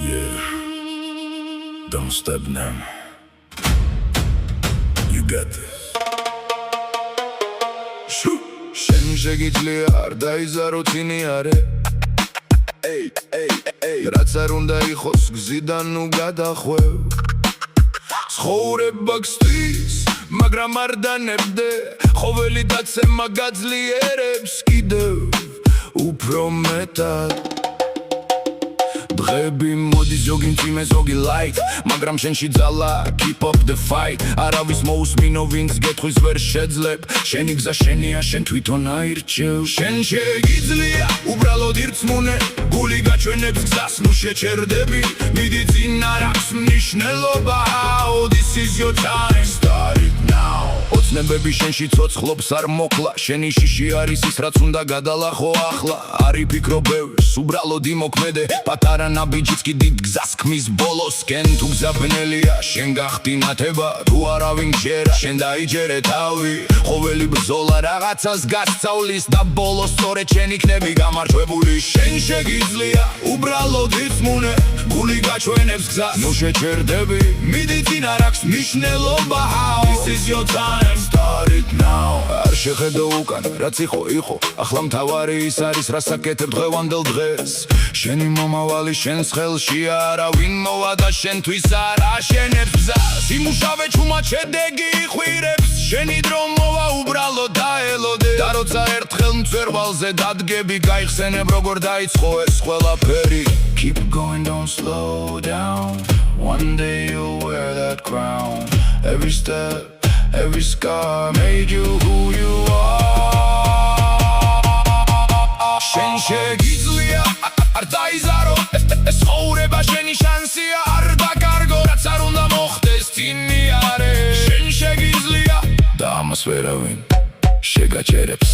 Yeah, don't stop now. You got this. შენ შეგიძლია არ დაიზარო თინიარე რაც არ უნდა იყოს გზიდან ნუ გადახვევ ცხოვრება გსდის მაგრამ არ დანებდე ყოველი დაცემა გაძლიერებს კიდევ უფრო მეტად დღები მოდი ზოგი მძიმე ზოგი light მაგრამ შენში ძალა keep up the fight არავის მოусმინო ვინც გეტყვის ვერ შეძლებ შენი გზა შენია შენ თვითონ აირჩევ შენ შეგიძლია უბრალოდ ირწმუნე გული გაჩვენებს გზას ნუ შეჩერდები მიდი წინ არ აქვს მნიშვნელობა this is your time start it now ოცნებები შენში ცოცხლობს არ მოკლა შენი შიში არის ის რაც უნდა გადალახო ახლა არი ფიქრო ბევრს უბრალოდ იმოქმედე პატარა ნაბიჯიც კი დიდ გზას ქმნის ბოლოსკენ თუ გზა ბნელია შენ გახდი ნათება თუ არავინ ჯერა შენ დაიჯერე თავი ყოველი ბრძოლა რაღაცას გასწავლის და ბოლოს სწორედ შენ იქნები გამარჯვებული შენ შეგიძლია უბრალოდ ირწმუნე გული გაჩვენებს გზას ნუ შეჩერდები მიდი წინ არ აქვს მნიშვნელობა this is your time start it now არ შეხედო უკან რაც იყო იყო ახლა მთავარი ის არის რაც აკეთებ დღევანდელ დღეს შენი მომავალი შენს ხელშია არავინ მოვა და შენთვის არ აშენებს გზას იმუშავე ჩუმად შედეგი იხვირებს შენი დრო მოვა უბრალოდ დაელოდე და როცა ერთხელ მწვერვალზე დადგები გაიხსენებ როგორ დაიწყო ეს ყველაფერი keep going don't slow down one day you'll wear that crown every step every scar made you who you are შენ შეგიძლია არ დაიზარო ეს ცხოვრება შენი შანსია არ დაკარგო რაც არ უნდა მოხდეს თინიარე შენ შეგიძლია და ამას ვერავინ შეგაჩერებს